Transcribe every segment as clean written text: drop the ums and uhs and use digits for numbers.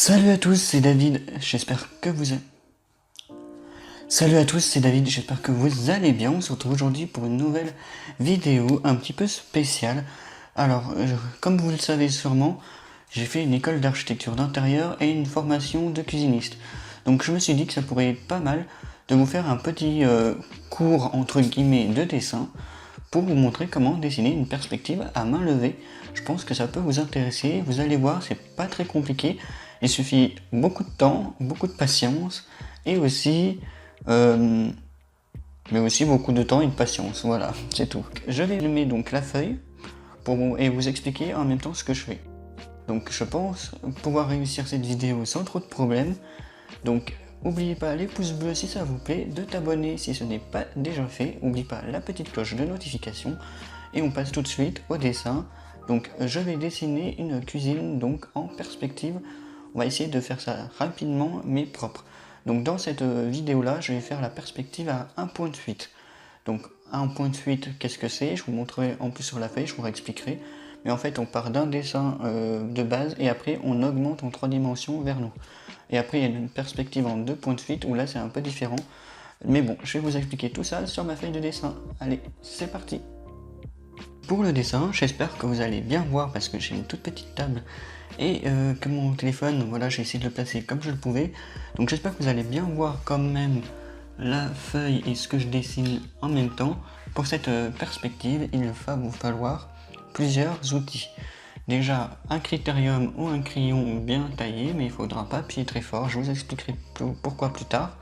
Salut à tous, c'est David, j'espère que vous allez... Salut à tous, c'est David, j'espère que vous allez bien. On se retrouve aujourd'hui pour une nouvelle vidéo un petit peu spéciale. Alors, comme vous le savez sûrement, j'ai fait une école d'architecture d'intérieur et une formation de cuisiniste. Donc je me suis dit que ça pourrait être pas mal de vous faire un petit cours entre guillemets de dessin pour vous montrer comment dessiner une perspective à main levée. Je pense que ça peut vous intéresser, vous allez voir, c'est pas très compliqué. Il suffit beaucoup de temps, beaucoup de patience et aussi, beaucoup de temps et de patience. Voilà, c'est tout. Je vais allumer donc la feuille et vous expliquer en même temps ce que je fais. Donc je pense pouvoir réussir cette vidéo sans trop de problèmes. Donc n'oubliez pas les pouces bleus si ça vous plaît, de t'abonner si ce n'est pas déjà fait. N'oublie pas la petite cloche de notification et on passe tout de suite au dessin. Donc je vais dessiner une cuisine donc en perspective. On va essayer de faire ça rapidement mais propre. Donc dans cette vidéo là, je vais faire la perspective à un point de fuite. Donc un point de fuite, qu'est-ce que c'est? Je vous montrerai en plus sur la feuille, je vous réexpliquerai. Mais en fait, on part d'un dessin de base et après on augmente en 3 dimensions vers nous. Et après, il y a une perspective en 2 points de fuite où là c'est un peu différent. Mais bon, je vais vous expliquer tout ça sur ma feuille de dessin. Allez, c'est parti! Pour le dessin, j'espère que vous allez bien voir parce que j'ai une toute petite table et que mon téléphone, voilà, j'ai essayé de le placer comme je le pouvais. Donc j'espère que vous allez bien voir quand même la feuille et ce que je dessine en même temps. Pour cette perspective, il va vous falloir plusieurs outils. Déjà un critérium ou un crayon bien taillé, mais il ne faudra pas appuyer très fort, je vous expliquerai pourquoi plus tard.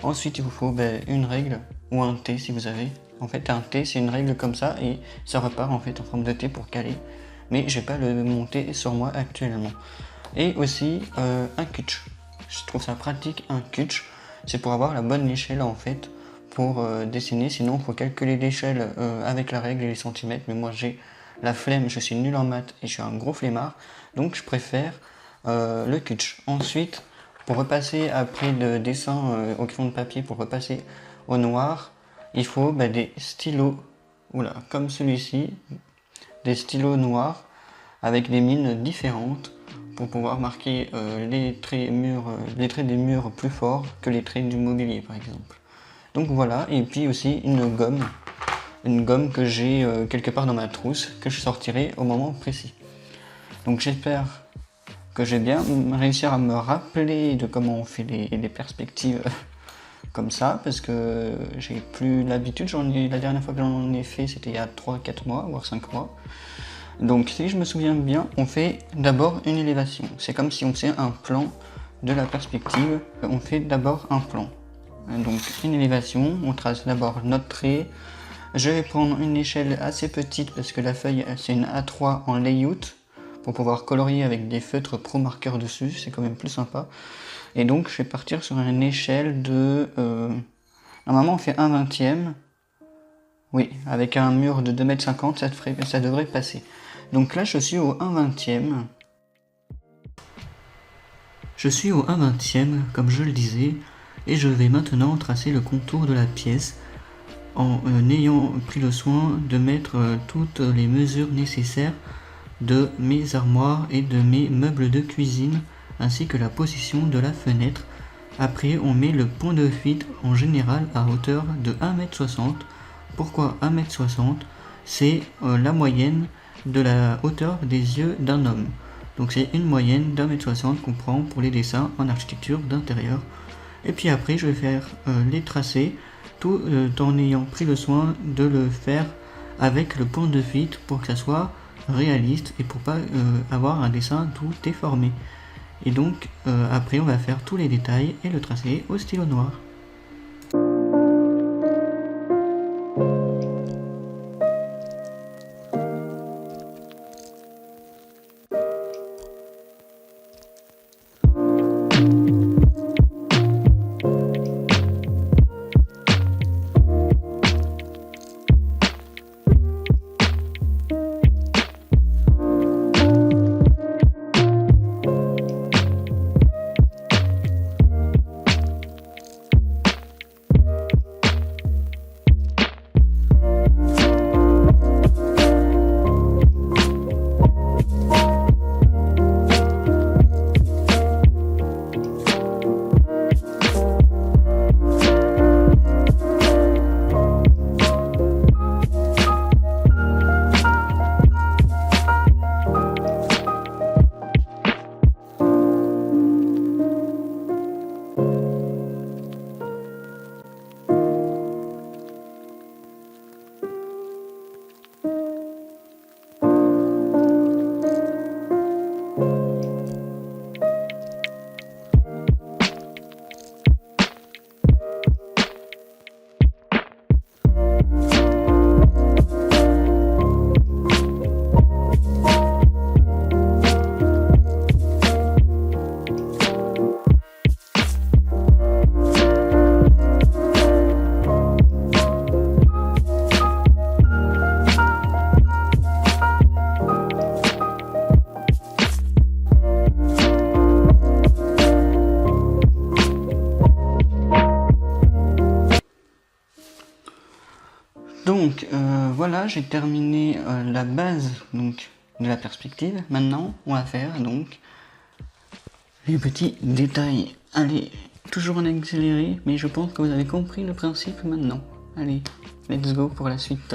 Ensuite il vous faut une règle ou un T si vous avez. En fait un T c'est une règle comme ça et ça repart en fait en forme de T pour caler. Mais je vais pas le monter sur moi actuellement. Et aussi un kutch. Je trouve ça pratique un kutch. C'est pour avoir la bonne échelle en fait pour dessiner. Sinon il faut calculer l'échelle avec la règle et les centimètres. Mais moi j'ai la flemme, je suis nul en maths et je suis un gros flemmard. Donc je préfère le kutch. Ensuite, pour repasser après le dessin au crayon de papier, pour repasser au noir, il faut des stylos, oula, comme celui-ci, des stylos noirs avec des mines différentes pour pouvoir marquer les traits des murs plus forts que les traits du mobilier par exemple. Donc voilà, et puis aussi une gomme que j'ai quelque part dans ma trousse que je sortirai au moment précis. Donc j'espère que j'ai bien réussi à me rappeler de comment on fait les perspectives comme ça, parce que j'ai plus l'habitude. La dernière fois que j'en ai fait, c'était il y a 3-4 mois, voire 5 mois. Donc si je me souviens bien, on fait d'abord une élévation. C'est comme si on faisait un plan de la perspective. On fait d'abord un plan. Donc une élévation, on trace d'abord notre trait. Je vais prendre une échelle assez petite parce que la feuille c'est une A3 en layout pour pouvoir colorier avec des feutres pro marqueurs dessus, c'est quand même plus sympa. Et donc je vais partir sur une échelle de... normalement on fait 1/20. Oui, avec un mur de 2,50 m, ça devrait passer. Donc là je suis au 1/20. Je suis au 1/20 comme je le disais, et je vais maintenant tracer le contour de la pièce en ayant pris le soin de mettre toutes les mesures nécessaires de mes armoires et de mes meubles de cuisine ainsi que la position de la fenêtre. Après on met le point de fuite en général à hauteur de 1,60 m. Pourquoi 1,60 m? C'est la moyenne de la hauteur des yeux d'un homme. Donc c'est une moyenne d'1,60 m qu'on prend pour les dessins en architecture d'intérieur. Et puis après je vais faire les tracés tout en ayant pris le soin de le faire avec le point de fuite pour que ça soit réaliste et pour pas avoir un dessin tout déformé. Et donc après on va faire tous les détails et le tracer au stylo noir. Donc voilà, j'ai terminé la base donc de la perspective. Maintenant, on va faire donc les petits détails. Allez, toujours en accéléré, mais je pense que vous avez compris le principe maintenant. Allez, let's go pour la suite.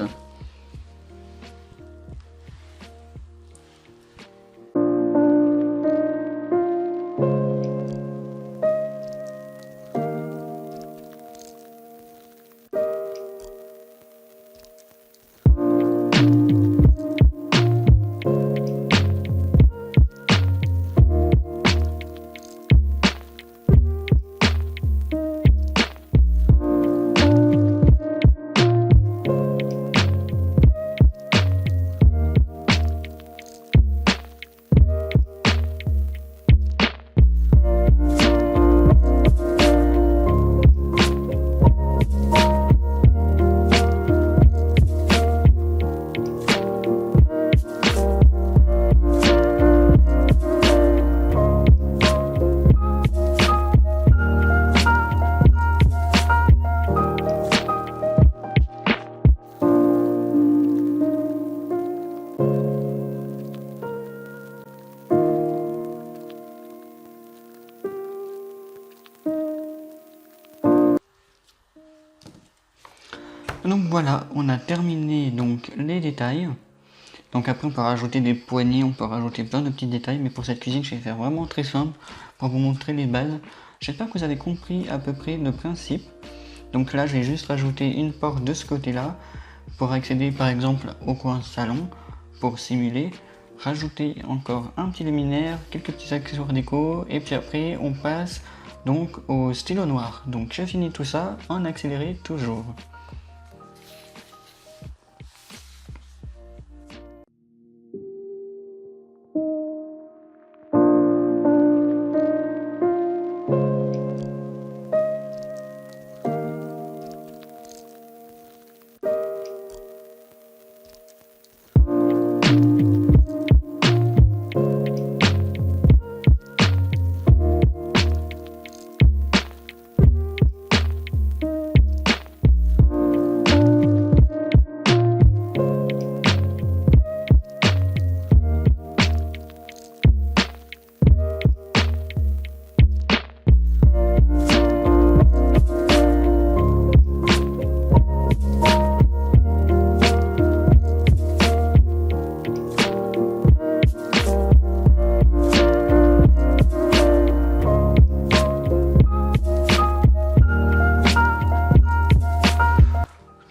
Donc voilà, on a terminé donc les détails. Donc après on peut rajouter des poignées, on peut rajouter plein de petits détails, mais pour cette cuisine je vais faire vraiment très simple pour vous montrer les bases. J'espère que vous avez compris à peu près le principe. Donc là je vais juste rajouter une porte de ce côté là pour accéder par exemple au coin salon pour simuler. Rajouter encore un petit luminaire, quelques petits accessoires déco et puis après on passe donc au stylo noir. Donc je finis tout ça en accéléré toujours.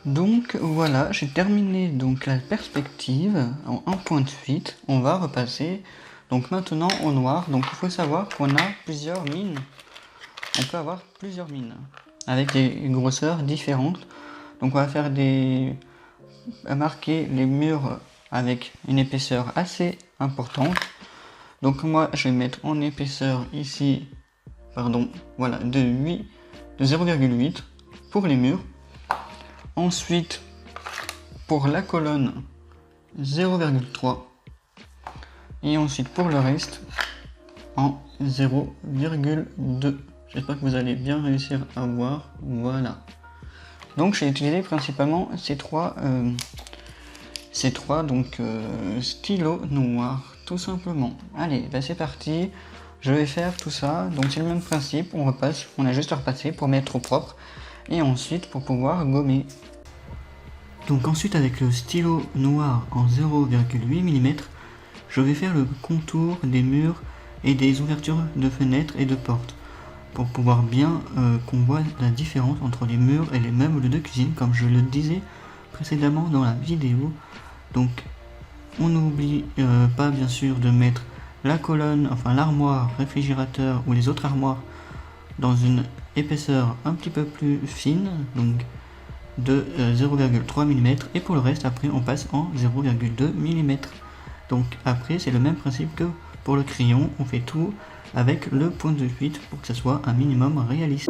Donc voilà, j'ai terminé donc la perspective en 1.8. On va repasser donc maintenant au noir. Donc il faut savoir qu'on a plusieurs mines. On peut avoir plusieurs mines avec des grosseurs différentes. Donc on va faire marquer les murs avec une épaisseur assez importante. Donc moi je vais mettre en épaisseur ici, voilà, de 0,8 pour les murs. Ensuite, pour la colonne, 0,3. Et ensuite, pour le reste, en 0,2. J'espère que vous allez bien réussir à voir. Voilà. Donc, j'ai utilisé principalement ces trois stylos noirs, tout simplement. Allez, bah c'est parti. Je vais faire tout ça. Donc, c'est le même principe. On repasse. On a juste à repasser pour mettre au propre. Et ensuite, pour pouvoir gommer. Donc ensuite avec le stylo noir en 0,8 mm, je vais faire le contour des murs et des ouvertures de fenêtres et de portes pour pouvoir bien qu'on voit la différence entre les murs et les meubles de cuisine comme je le disais précédemment dans la vidéo. Donc on n'oublie pas bien sûr de mettre la colonne, enfin l'armoire, réfrigérateur ou les autres armoires dans une épaisseur un petit peu plus fine, donc de 0,3 mm, et pour le reste après on passe en 0,2 mm. Donc après c'est le même principe que pour le crayon, on fait tout avec le point de fuite pour que ça soit un minimum réaliste.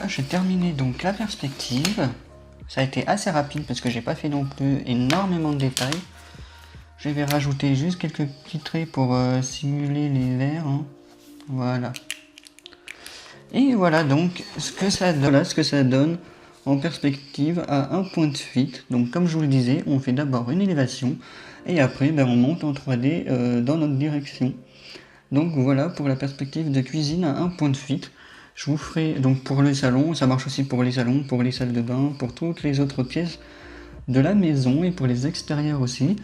j'ai terminé donc la perspective. Ça a été assez rapide parce que j'ai pas fait non plus énormément de détails. Je vais rajouter juste quelques petits traits pour simuler les verres. Hein. Voilà. Et voilà donc ce que ça donne. Voilà ce que ça donne en perspective à un point de fuite. Donc comme je vous le disais, on fait d'abord une élévation et après on monte en 3D dans notre direction. Donc voilà pour la perspective de cuisine à un point de fuite. Je vous ferai donc pour le salon, ça marche aussi pour les salons, pour les salles de bain, pour toutes les autres pièces de la maison et pour les extérieurs aussi.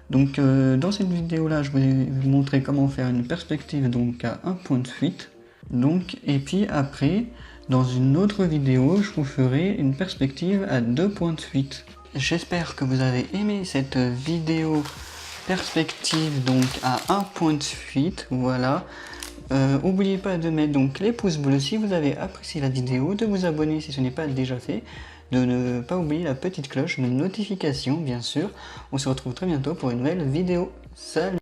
Donc dans cette vidéo là, je vais vous montrer comment faire une perspective donc à un point de fuite. Donc et puis après, dans une autre vidéo, je vous ferai une perspective à 2 points de fuite. J'espère que vous avez aimé cette vidéo perspective donc à un point de fuite, voilà. N'oubliez pas de mettre donc les pouces bleus si vous avez apprécié la vidéo, de vous abonner si ce n'est pas déjà fait, de ne pas oublier la petite cloche de notification bien sûr. On se retrouve très bientôt pour une nouvelle vidéo. Salut!